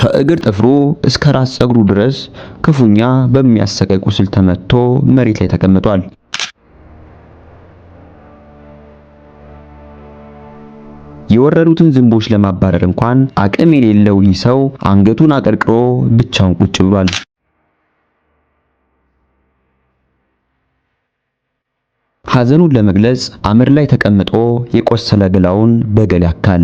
ከእግር ጥፍሩ እስከ ራስ ፀጉሩ ድረስ ክፉኛ በሚያሰቃይ ቁስል ተመትቶ መሬት ላይ ተቀምጧል። የወረዱትን ዝንቦች ለማባረር እንኳን አቅም የሌለው ይህ ሰው አንገቱን አቀርቅሮ ብቻውን ቁጭ ብሏል። ሐዘኑን ለመግለጽ አመድ ላይ ተቀምጦ የቆሰለ ገላውን በገል ያካል።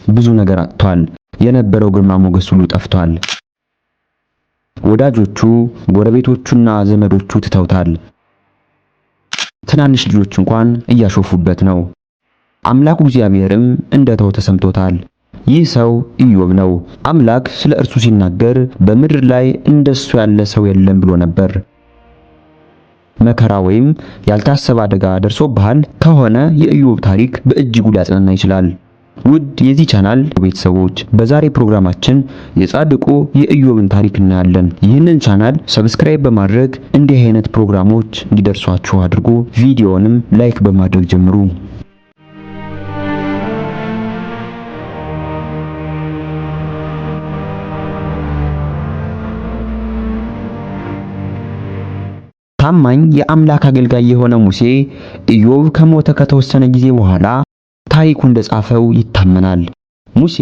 ብዙ ነገር አጥቷል። የነበረው ግርማ ሞገስ ሁሉ ጠፍቷል። ወዳጆቹ፣ ጎረቤቶቹና ዘመዶቹ ትተውታል። ትናንሽ ልጆች እንኳን እያሾፉበት ነው። አምላኩ እግዚአብሔርም እንደተው ተሰምቶታል። ይህ ሰው ኢዮብ ነው። አምላክ ስለ እርሱ ሲናገር በምድር ላይ እንደሱ ያለ ሰው የለም ብሎ ነበር። መከራ ወይም ያልታሰበ አደጋ ደርሶብሃል ከሆነ የኢዮብ ታሪክ በእጅጉ ሊያጽናና ይችላል። ውድ የዚህ ቻናል ቤተሰቦች በዛሬ ፕሮግራማችን የጻድቁ የኢዮብን ታሪክ እናያለን። ይህንን ቻናል ሰብስክራይብ በማድረግ እንዲህ አይነት ፕሮግራሞች እንዲደርሷችሁ አድርጉ። ቪዲዮንም ላይክ በማድረግ ጀምሩ። ታማኝ የአምላክ አገልጋይ የሆነ ሙሴ ኢዮብ ከሞተ ከተወሰነ ጊዜ በኋላ ታሪኩ እንደጻፈው ይታመናል። ሙሴ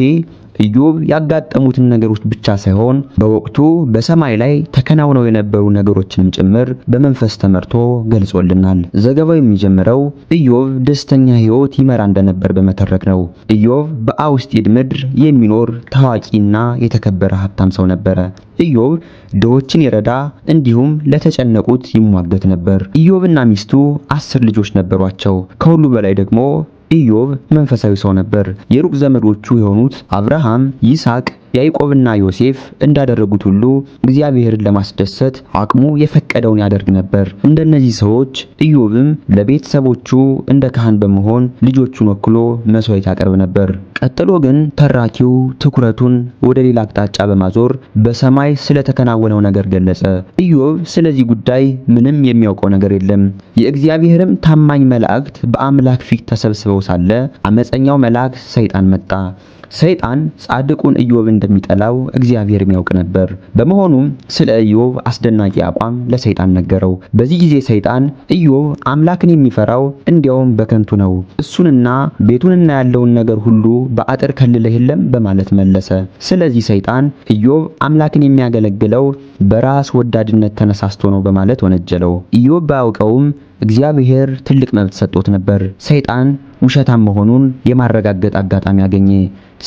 ኢዮብ ያጋጠሙትን ነገሮች ብቻ ሳይሆን በወቅቱ በሰማይ ላይ ተከናውነው የነበሩ ነገሮችንም ጭምር በመንፈስ ተመርቶ ገልጾልናል። ዘገባው የሚጀምረው ኢዮብ ደስተኛ ሕይወት ይመራ እንደነበር በመተረክ ነው። ኢዮብ በአውስጢድ ምድር የሚኖር ታዋቂና የተከበረ ሀብታም ሰው ነበረ። ኢዮብ ድሆችን ይረዳ እንዲሁም ለተጨነቁት ይሟገት ነበር። ኢዮብና ሚስቱ 10 ልጆች ነበሯቸው። ከሁሉ በላይ ደግሞ ኢዮብ መንፈሳዊ ሰው ነበር። የሩቅ ዘመዶቹ የሆኑት አብርሃም፣ ይስሐቅ፣ ያዕቆብና ዮሴፍ እንዳደረጉት ሁሉ እግዚአብሔርን ለማስደሰት አቅሙ የፈቀደውን ያደርግ ነበር። እንደነዚህ ሰዎች ኢዮብም ለቤተሰቦቹ እንደ ካህን በመሆን ልጆቹን ወክሎ መስዋዕት ያቀርብ ነበር። ቀጥሎ ግን ተራኪው ትኩረቱን ወደ ሌላ አቅጣጫ በማዞር በሰማይ ስለተከናወነው ነገር ገለጸ። ኢዮብ ስለዚህ ጉዳይ ምንም የሚያውቀው ነገር የለም። የእግዚአብሔርም ታማኝ መላእክት በአምላክ ፊት ተሰብስበው ሳለ አመፀኛው መልአክ ሰይጣን መጣ። ሰይጣን ጻድቁን ኢዮብ እንደሚጠላው እግዚአብሔር የሚያውቅ ነበር። በመሆኑም ስለ ኢዮብ አስደናቂ አቋም ለሰይጣን ነገረው። በዚህ ጊዜ ሰይጣን ኢዮብ አምላክን የሚፈራው እንዲያውም በከንቱ ነው፣ እሱንና ቤቱንና ያለውን ነገር ሁሉ በአጥር ከልለህ የለም በማለት መለሰ። ስለዚህ ሰይጣን ኢዮብ አምላክን የሚያገለግለው በራስ ወዳድነት ተነሳስቶ ነው በማለት ወነጀለው። ኢዮብ ባያውቀውም እግዚአብሔር ትልቅ መብት ሰጥቶት ነበር። ሰይጣን ውሸታም መሆኑን የማረጋገጥ አጋጣሚ አገኘ።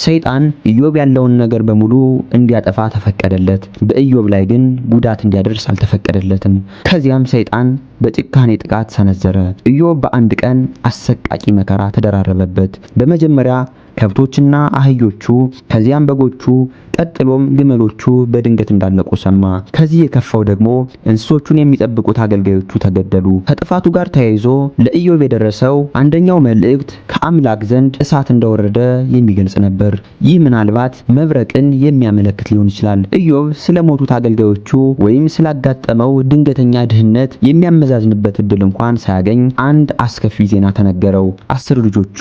ሰይጣን ኢዮብ ያለውን ነገር በሙሉ እንዲያጠፋ ተፈቀደለት። በኢዮብ ላይ ግን ጉዳት እንዲያደርስ አልተፈቀደለትም። ከዚያም ሰይጣን በጭካኔ ጥቃት ሰነዘረ። ኢዮብ በአንድ ቀን አሰቃቂ መከራ ተደራረበበት። በመጀመሪያ ከብቶችና አህዮቹ፣ ከዚያም በጎቹ፣ ቀጥሎም ግመሎቹ በድንገት እንዳለቁ ሰማ። ከዚህ የከፋው ደግሞ እንስሶቹን የሚጠብቁት አገልጋዮቹ ተገደሉ። ከጥፋቱ ጋር ተያይዞ ለኢዮብ የደረሰው አንደኛው መልእክት ከአምላክ ዘንድ እሳት እንደወረደ የሚገልጽ ነበር። ይህ ምናልባት መብረቅን የሚያመለክት ሊሆን ይችላል። ኢዮብ ስለሞቱት አገልጋዮቹ ወይም ስላጋጠመው ድንገተኛ ድህነት የሚያመዛዝንበት እድል እንኳን ሳያገኝ አንድ አስከፊ ዜና ተነገረው። 10 ልጆቹ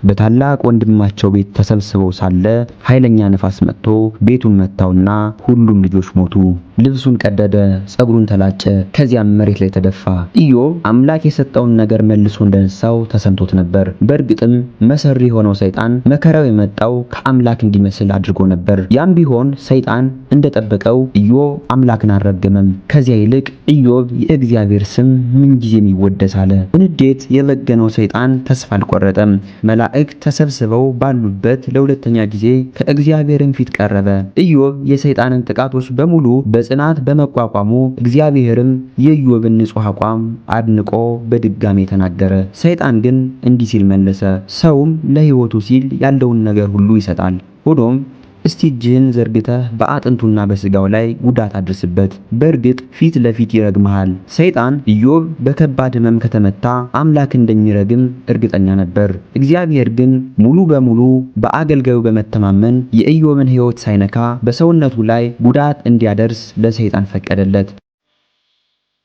በታላቅ ወንድማቸው ቤት ተሰብስበው ሳለ ኃይለኛ ነፋስ መጥቶ ቤቱን መታውና ሁሉም ልጆች ሞቱ። ልብሱን ቀደደ፣ ጸጉሩን ተላጨ፣ ከዚያም መሬት ላይ ተደፋ። ኢዮብ አምላክ የሰጠውን ነገር መልሶ እንደነሳው ተሰምቶት ነበር። በእርግጥም መሰሪ የሆነው ሰይጣን መከራው የመጣው ከአምላክ እንዲመስል አድርጎ ነበር። ያም ቢሆን ሰይጣን እንደጠበቀው ኢዮብ አምላክን አልረገመም። ከዚያ ይልቅ ኢዮብ የእግዚአብሔር ስም ምንጊዜም ይወደስ አለ። በንዴት የበገነው ሰይጣን ተስፋ አልቆረጠም። መላእክት ተሰብስበው ባሉበት ለሁለተኛ ጊዜ ከእግዚአብሔርም ፊት ቀረበ። ኢዮብ የሰይጣንን ጥቃቶች በሙሉ በጽናት በመቋቋሙ እግዚአብሔርም የኢዮብን ንጹሕ አቋም አድንቆ በድጋሜ ተናገረ። ሰይጣን ግን እንዲህ ሲል መለሰ፣ ሰውም ለሕይወቱ ሲል ያለውን ነገር ሁሉ ይሰጣል። ሆኖም እስቲ እጅህን ዘርግተህ በአጥንቱና በስጋው ላይ ጉዳት አድርስበት፣ በእርግጥ ፊት ለፊት ይረግምሃል። ሰይጣን ኢዮብ በከባድ ሕመም ከተመታ አምላክ እንደሚረግም እርግጠኛ ነበር። እግዚአብሔር ግን ሙሉ በሙሉ በአገልጋዩ በመተማመን የኢዮብን ሕይወት ሳይነካ በሰውነቱ ላይ ጉዳት እንዲያደርስ ለሰይጣን ፈቀደለት።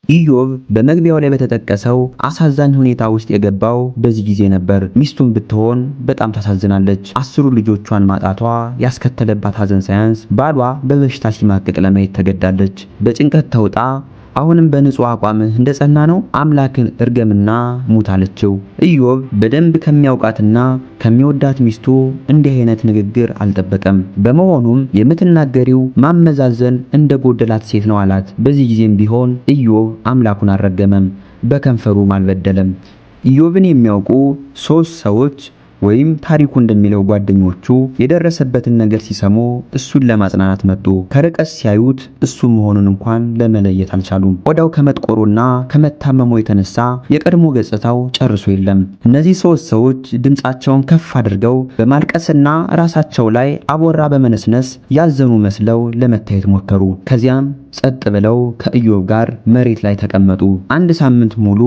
ኢዮብ በመግቢያው ላይ በተጠቀሰው አሳዛኝ ሁኔታ ውስጥ የገባው በዚህ ጊዜ ነበር። ሚስቱን ብትሆን በጣም ታሳዝናለች። 10 ልጆቿን ማጣቷ ያስከተለባት ሐዘን ሳያንስ ባሏ በበሽታ ሲማቅቅ ለማየት ተገዳለች። በጭንቀት ተውጣ አሁንም በንጹህ አቋምህ እንደጸና ነው አምላክን እርገምና ሙት አለችው። ኢዮብ በደንብ ከሚያውቃትና ከሚወዳት ሚስቱ እንዲህ አይነት ንግግር አልጠበቀም። በመሆኑም የምትናገሪው ማመዛዘን እንደጎደላት ሴት ነው አላት። በዚህ ጊዜም ቢሆን ኢዮብ አምላኩን አልረገመም፣ በከንፈሩም አልበደለም። ኢዮብን የሚያውቁ 3 ሰዎች ወይም ታሪኩ እንደሚለው ጓደኞቹ የደረሰበትን ነገር ሲሰሙ እሱን ለማጽናናት መጡ። ከርቀት ሲያዩት እሱ መሆኑን እንኳን ለመለየት አልቻሉም። ቆዳው ከመጥቆሩና ከመታመሙ የተነሳ የቀድሞ ገጽታው ጨርሶ የለም። እነዚህ 3 ሰዎች ድምጻቸውን ከፍ አድርገው በማልቀስና ራሳቸው ላይ አቦራ በመነስነስ ያዘኑ መስለው ለመታየት ሞከሩ። ከዚያም ጸጥ ብለው ከኢዮብ ጋር መሬት ላይ ተቀመጡ። 1 ሳምንት ሙሉ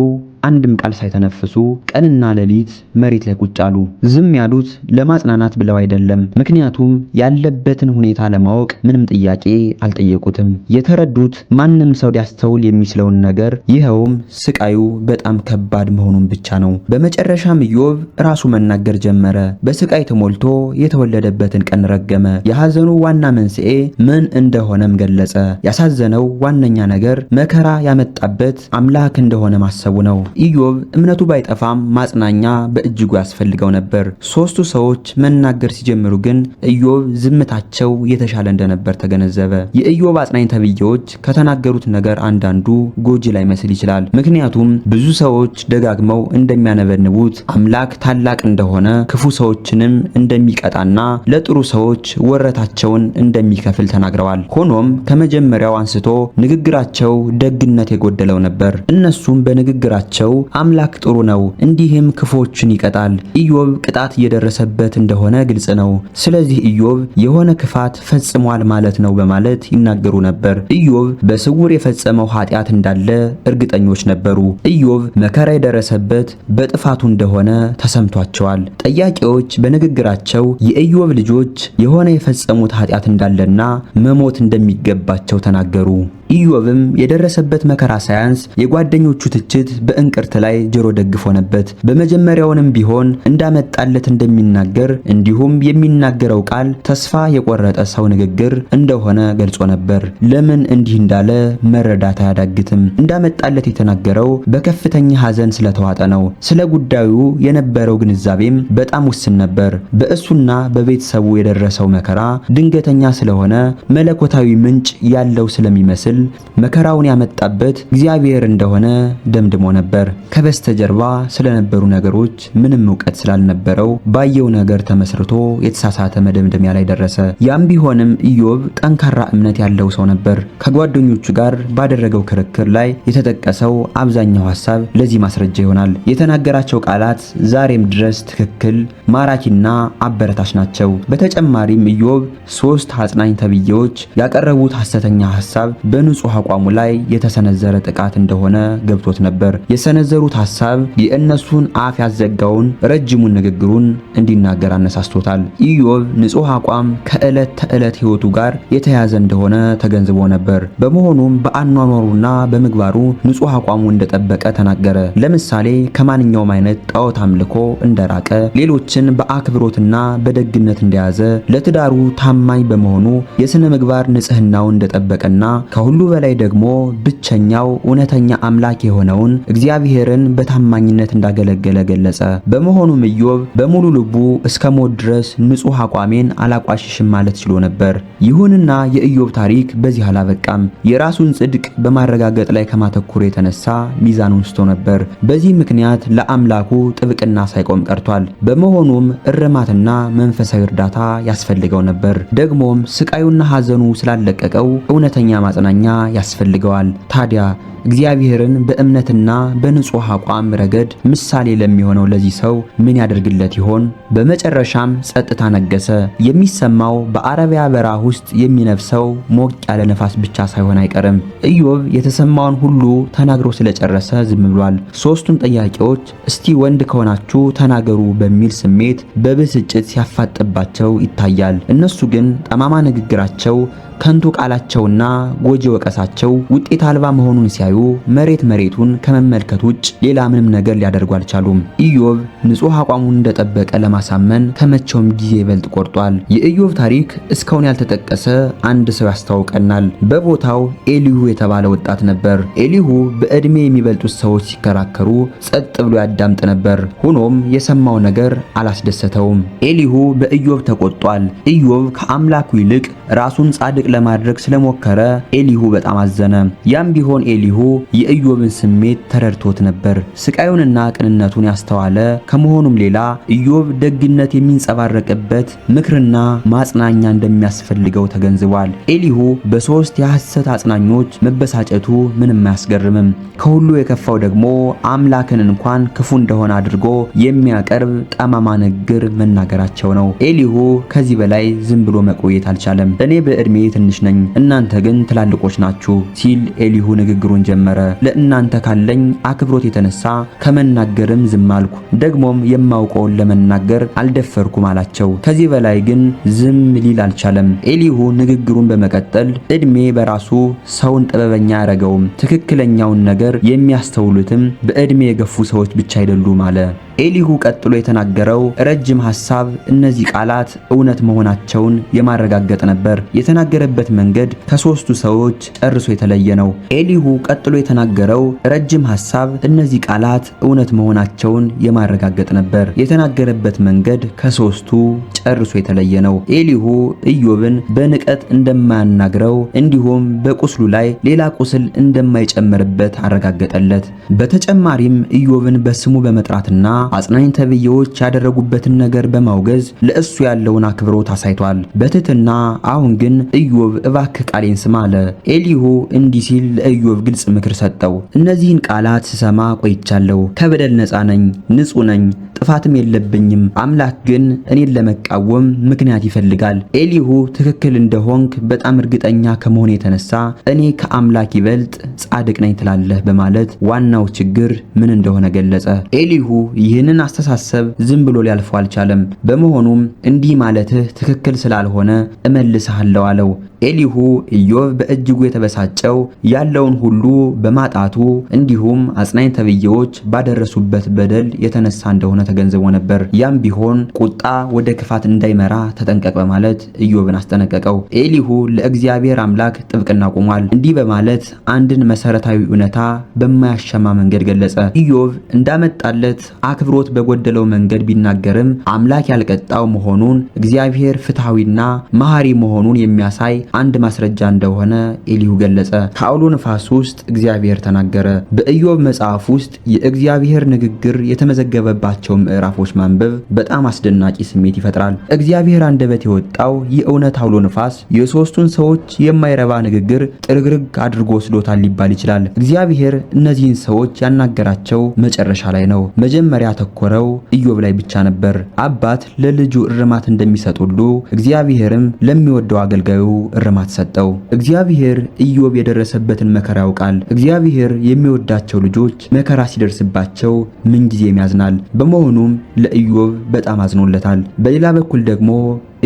አንድም ቃል ሳይተነፍሱ ቀንና ሌሊት መሬት ላይ ቁጭ አሉ። ዝም ያሉት ለማጽናናት ብለው አይደለም፣ ምክንያቱም ያለበትን ሁኔታ ለማወቅ ምንም ጥያቄ አልጠየቁትም። የተረዱት ማንም ሰው ሊያስተውል የሚችለውን ነገር፣ ይኸውም ስቃዩ በጣም ከባድ መሆኑን ብቻ ነው። በመጨረሻም ኢዮብ ራሱ መናገር ጀመረ። በስቃይ ተሞልቶ የተወለደበትን ቀን ረገመ። የሐዘኑ ዋና መንስኤ ምን እንደሆነም ገለጸ። ያሳዘነው ዋነኛ ነገር መከራ ያመጣበት አምላክ እንደሆነ ማሰቡ ነው። ኢዮብ እምነቱ ባይጠፋም ማጽናኛ በእጅጉ ያስፈልገው ነበር። 3ቱ ሰዎች መናገር ሲጀምሩ ግን ኢዮብ ዝምታቸው የተሻለ እንደነበር ተገነዘበ። የኢዮብ አጽናኝ ተብዬዎች ከተናገሩት ነገር አንዳንዱ ጎጂ ላይመስል ይችላል። ምክንያቱም ብዙ ሰዎች ደጋግመው እንደሚያነበንቡት አምላክ ታላቅ እንደሆነ፣ ክፉ ሰዎችንም እንደሚቀጣና ለጥሩ ሰዎች ወረታቸውን እንደሚከፍል ተናግረዋል። ሆኖም ከመጀመሪያው አንስቶ ንግግራቸው ደግነት የጎደለው ነበር። እነሱም በንግግራቸው አምላክ ጥሩ ነው፣ እንዲህም ክፎችን ይቀጣል። ኢዮብ ቅጣት እየደረሰበት እንደሆነ ግልጽ ነው። ስለዚህ ኢዮብ የሆነ ክፋት ፈጽሟል ማለት ነው በማለት ይናገሩ ነበር። ኢዮብ በስውር የፈጸመው ኃጢአት እንዳለ እርግጠኞች ነበሩ። ኢዮብ መከራ የደረሰበት በጥፋቱ እንደሆነ ተሰምቷቸዋል። ጠያቂዎች በንግግራቸው የኢዮብ ልጆች የሆነ የፈጸሙት ኃጢአት እንዳለና መሞት እንደሚገባቸው ተናገሩ። ኢዮብም የደረሰበት መከራ ሳያንስ የጓደኞቹ ትችት በእንቅርት ላይ ጆሮ ደግፎ ሆነበት። በመጀመሪያውንም ቢሆን እንዳመጣለት እንደሚናገር እንዲሁም የሚናገረው ቃል ተስፋ የቆረጠ ሰው ንግግር እንደሆነ ገልጾ ነበር። ለምን እንዲህ እንዳለ መረዳት አያዳግትም። እንዳመጣለት የተናገረው በከፍተኛ ሐዘን ስለተዋጠ ነው። ስለ ጉዳዩ የነበረው ግንዛቤም በጣም ውስን ነበር። በእሱና በቤተሰቡ የደረሰው መከራ ድንገተኛ ስለሆነ መለኮታዊ ምንጭ ያለው ስለሚመስል መከራውን ያመጣበት እግዚአብሔር እንደሆነ ደምድሞ ነበር። ከበስተጀርባ ስለነበሩ ነገሮች ምንም ዕውቀት ስላልነበረው ባየው ነገር ተመስርቶ የተሳሳተ መደምደሚያ ላይ ደረሰ። ያም ቢሆንም ኢዮብ ጠንካራ እምነት ያለው ሰው ነበር። ከጓደኞቹ ጋር ባደረገው ክርክር ላይ የተጠቀሰው አብዛኛው ሐሳብ ለዚህ ማስረጃ ይሆናል። የተናገራቸው ቃላት ዛሬም ድረስ ትክክል፣ ማራኪና አበረታች ናቸው። በተጨማሪም ኢዮብ 3 አጽናኝ ተብዬዎች ያቀረቡት ሐሰተኛ ሐሳብ በንጹህ አቋሙ ላይ የተሰነዘረ ጥቃት እንደሆነ ገብቶት ነበር። የሰነዘሩት ሐሳብ የእነሱን አፍ ያዘጋውን ረጅሙን ንግግሩን እንዲናገር አነሳስቶታል። ኢዮብ ንጹህ አቋም ከዕለት ተዕለት ሕይወቱ ጋር የተያዘ እንደሆነ ተገንዝቦ ነበር። በመሆኑም በአኗኗሩና በምግባሩ ንጹህ አቋሙ እንደጠበቀ ተናገረ። ለምሳሌ ከማንኛውም አይነት ጣዖት አምልኮ እንደራቀ፣ ሌሎችን በአክብሮትና በደግነት እንደያዘ፣ ለትዳሩ ታማኝ በመሆኑ የሥነ ምግባር ንጽህናውን እንደጠበቀና ከሁሉ በላይ ደግሞ ብቸኛው እውነተኛ አምላክ የሆነውን እግዚአብሔርን በታማኝነት እንዳገለገለ ገለጸ። በመሆኑም ኢዮብ በሙሉ ልቡ እስከ ሞት ድረስ ንጹህ አቋሜን አላቋሽሽም ማለት ችሎ ነበር። ይሁንና የኢዮብ ታሪክ በዚህ አላበቃም። የራሱን ጽድቅ በማረጋገጥ ላይ ከማተኮሩ የተነሳ ሚዛኑን ስቶ ነበር። በዚህ ምክንያት ለአምላኩ ጥብቅና ሳይቆም ቀርቷል። በመሆኑም እርማትና መንፈሳዊ እርዳታ ያስፈልገው ነበር። ደግሞም ስቃዩና ሐዘኑ ስላለቀቀው እውነተኛ ማጽናኛ ያስፈልገዋል። ታዲያ እግዚአብሔርን በእምነትና በንጹህ አቋም ረገድ ምሳሌ ለሚሆነው ለዚህ ሰው ምን ያደርግለት ይሆን? በመጨረሻም ጸጥታ ነገሰ። የሚሰማው በአረቢያ በረሃ ውስጥ የሚነፍሰው ሞቅ ያለ ነፋስ ብቻ ሳይሆን አይቀርም። ኢዮብ የተሰማውን ሁሉ ተናግሮ ስለጨረሰ ዝም ብሏል። ሶስቱን ጥያቄዎች እስቲ ወንድ ከሆናችሁ ተናገሩ በሚል ስሜት በብስጭት ሲያፋጥባቸው ይታያል። እነሱ ግን ጠማማ ንግግራቸው፣ ከንቱ ቃላቸውና ጎጂ ወቀሳቸው ውጤት አልባ መሆኑን ሲያዩ መሬቱን ከመመልከት ውጭ ሌላ ምንም ነገር ሊያደርጉ አልቻሉም። ኢዮብ ንጹህ አቋሙን እንደጠበቀ ለማሳመን ከመቼውም ጊዜ ይበልጥ ቆርጧል። የኢዮብ ታሪክ እስካሁን ያልተጠቀሰ አንድ ሰው ያስታውቀናል። በቦታው ኤሊሁ የተባለ ወጣት ነበር። ኤሊሁ በዕድሜ የሚበልጡት ሰዎች ሲከራከሩ ጸጥ ብሎ ያዳምጥ ነበር። ሆኖም የሰማው ነገር አላስደሰተውም። ኤሊሁ በኢዮብ ተቆጥቷል። ኢዮብ ከአምላኩ ይልቅ ራሱን ጻድቅ ለማድረግ ስለሞከረ ኤሊሁ በጣም አዘነ። ያም ቢሆን ኤሊሁ የኢዮብን ስሜት ተረድቶት ነበር። ስቃዩንና ቅንነቱን ያስተዋለ ከመሆኑም ሌላ ኢዮብ ደግነት የሚንጸባረቅበት ምክርና ማጽናኛ እንደሚያስፈልገው ተገንዝቧል። ኤሊሁ በሶስት የሐሰት አጽናኞች መበሳጨቱ ምንም አያስገርምም። ከሁሉ የከፋው ደግሞ አምላክን እንኳን ክፉ እንደሆነ አድርጎ የሚያቀርብ ጠማማ ንግግር መናገራቸው ነው። ኤሊሁ ከዚህ በላይ ዝም ብሎ መቆየት አልቻለም። እኔ በዕድሜ ትንሽ ነኝ፣ እናንተ ግን ትላልቆች ናችሁ ሲል ኤሊሁ ንግግሩን ጀመረ። ለእናንተ ካለኝ አክብሮት የተነሳ ከመናገርም ዝም አልኩ፣ ደግሞም የማውቀውን ለመናገር አልደፈርኩም አላቸው። ከዚህ በላይ ግን ዝም ሊል አልቻለም። ኤሊሁ ንግግሩን በመቀጠል ዕድሜ በራሱ ሰውን ጥበበኛ አያረገውም፣ ትክክለኛውን ነገር የሚያስተውሉትም በዕድሜ የገፉ ሰዎች ብቻ አይደሉም አለ። ኤሊሁ ቀጥሎ የተናገረው ረጅም ሐሳብ እነዚህ ቃላት እውነት መሆናቸውን የማረጋገጥ ነበር። የተናገረበት መንገድ ከሶስቱ ሰዎች ጨርሶ የተለየ ነው። ኤሊሁ ቀጥሎ የተናገረው ረጅም ሐሳብ እነዚህ ቃላት እውነት መሆናቸውን የማረጋገጥ ነበር። የተናገረበት መንገድ ከሶስቱ ጨርሶ የተለየ ነው። ኤሊሁ ኢዮብን በንቀት እንደማያናግረው እንዲሁም በቁስሉ ላይ ሌላ ቁስል እንደማይጨምርበት አረጋገጠለት። በተጨማሪም ኢዮብን በስሙ በመጥራትና አጽናኝ ተብዬዎች ያደረጉበትን ነገር በማውገዝ ለእሱ ያለውን አክብሮት አሳይቷል። በትህትና አሁን ግን ኢዮብ እባክህ ቃሌን ስማ አለ። ኤሊሁ እንዲህ ሲል ለኢዮብ ግልጽ ምክር ሰጠው። እነዚህን ቃላት ስሰማ ቆይቻለሁ። ከበደል ነፃ ነኝ፣ ንጹህ ነኝ፣ ጥፋትም የለብኝም። አምላክ ግን እኔን ለመቃወም ምክንያት ይፈልጋል። ኤሊሁ ትክክል እንደሆንክ በጣም እርግጠኛ ከመሆን የተነሳ እኔ ከአምላክ ይበልጥ ጻድቅ ነኝ ትላለህ በማለት ዋናው ችግር ምን እንደሆነ ገለጸ። ኤሊሁ ይህንን አስተሳሰብ ዝም ብሎ ሊያልፈው አልቻለም። በመሆኑም እንዲህ ማለትህ ትክክል ስላልሆነ እመልስሃለሁ አለው። ኤሊሁ ኢዮብ በእጅጉ የተበሳጨው ያለውን ሁሉ በማጣቱ እንዲሁም አጽናኝ ተብዬዎች ባደረሱበት በደል የተነሳ እንደሆነ ተገንዝቦ ነበር። ያም ቢሆን ቁጣ ወደ ክፋት እንዳይመራ ተጠንቀቅ በማለት ኢዮብን አስጠነቀቀው። ኤሊሁ ለእግዚአብሔር አምላክ ጥብቅና ቆሟል። እንዲህ በማለት አንድን መሰረታዊ እውነታ በማያሻማ መንገድ ገለጸ። ኢዮብ እንዳመጣለት አክብሮት በጎደለው መንገድ ቢናገርም አምላክ ያልቀጣው መሆኑን እግዚአብሔር ፍትሃዊና መሐሪ መሆኑን የሚያሳይ አንድ ማስረጃ እንደሆነ ኤሊሁ ገለጸ። ከአውሎ ነፋስ ውስጥ እግዚአብሔር ተናገረ። በኢዮብ መጽሐፍ ውስጥ የእግዚአብሔር ንግግር የተመዘገበባቸው ምዕራፎች ማንበብ በጣም አስደናቂ ስሜት ይፈጥራል። እግዚአብሔር አንደበት የወጣው የእውነት አውሎ ነፋስ የሶስቱን ሰዎች የማይረባ ንግግር ጥርግርግ አድርጎ ወስዶታል ሊባል ይችላል። እግዚአብሔር እነዚህን ሰዎች ያናገራቸው መጨረሻ ላይ ነው። መጀመሪያ ያተኮረው ኢዮብ ላይ ብቻ ነበር። አባት ለልጁ እርማት እንደሚሰጥ ሁሉ እግዚአብሔርም ለሚወደው አገልጋዩ እርማት ሰጠው። እግዚአብሔር ኢዮብ የደረሰበትን መከራ ያውቃል። እግዚአብሔር የሚወዳቸው ልጆች መከራ ሲደርስባቸው ምንጊዜም ያዝናል። በመሆኑም ለኢዮብ በጣም አዝኖለታል። በሌላ በኩል ደግሞ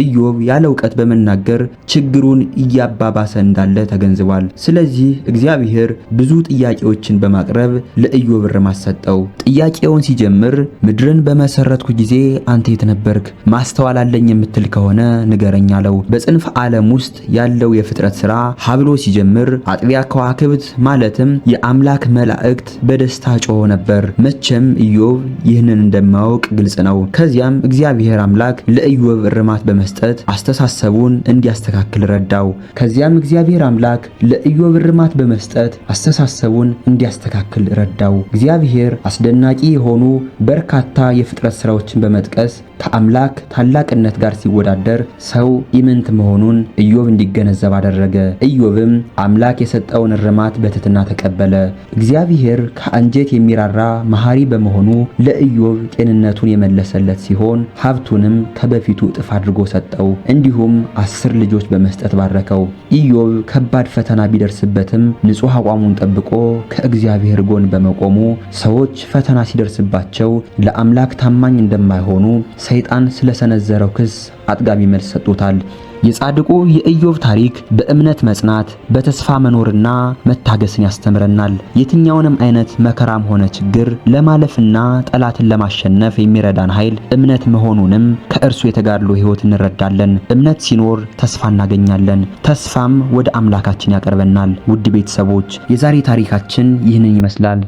ኢዮብ ያለ ዕውቀት በመናገር ችግሩን እያባባሰ እንዳለ ተገንዝቧል። ስለዚህ እግዚአብሔር ብዙ ጥያቄዎችን በማቅረብ ለኢዮብ እርማት ሰጠው። ጥያቄውን ሲጀምር ምድርን በመሰረትኩ ጊዜ አንተ የት ነበርክ? ማስተዋል አለኝ የምትል ከሆነ ንገረኝ አለው። በጽንፈ ዓለም ውስጥ ያለው የፍጥረት ሥራ ሀብሎ ሲጀምር አጥቢያ ከዋክብት ማለትም የአምላክ መላእክት በደስታ ጮሆ ነበር። መቼም ኢዮብ ይህንን እንደማያውቅ ግልጽ ነው። ከዚያም እግዚአብሔር አምላክ ለኢዮብ እርማት መስጠት አስተሳሰቡን እንዲያስተካክል ረዳው። ከዚያም እግዚአብሔር አምላክ ለኢዮብ እርማት በመስጠት አስተሳሰቡን እንዲያስተካክል ረዳው። እግዚአብሔር አስደናቂ የሆኑ በርካታ የፍጥረት ሥራዎችን በመጥቀስ ከአምላክ ታላቅነት ጋር ሲወዳደር ሰው ኢምንት መሆኑን ኢዮብ እንዲገነዘብ አደረገ። ኢዮብም አምላክ የሰጠውን እርማት በትህትና ተቀበለ። እግዚአብሔር ከአንጀት የሚራራ መሐሪ በመሆኑ ለኢዮብ ጤንነቱን የመለሰለት ሲሆን ሀብቱንም ከበፊቱ እጥፍ አድርጎ ሰጠው። እንዲሁም 10 ልጆች በመስጠት ባረከው። ኢዮብ ከባድ ፈተና ቢደርስበትም ንጹሕ አቋሙን ጠብቆ ከእግዚአብሔር ጎን በመቆሙ ሰዎች ፈተና ሲደርስባቸው ለአምላክ ታማኝ እንደማይሆኑ ሰይጣን ስለሰነዘረው ክስ አጥጋቢ መልስ ሰጥቶታል። የጻድቁ የኢዮብ ታሪክ በእምነት መጽናት፣ በተስፋ መኖርና መታገስን ያስተምረናል። የትኛውንም አይነት መከራም ሆነ ችግር ለማለፍና ጠላትን ለማሸነፍ የሚረዳን ኃይል እምነት መሆኑንም ከእርሱ የተጋድሎ ሕይወት እንረዳለን። እምነት ሲኖር ተስፋ እናገኛለን፣ ተስፋም ወደ አምላካችን ያቀርበናል። ውድ ቤተሰቦች የዛሬ ታሪካችን ይህንን ይመስላል።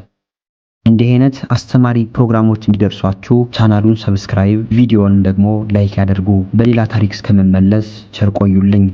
እንዲህ አይነት አስተማሪ ፕሮግራሞች እንዲደርሷችሁ ቻናሉን ሰብስክራይብ፣ ቪዲዮውን ደግሞ ላይክ ያድርጉ። በሌላ ታሪክ እስከመመለስ ቸር ቆዩልኝ።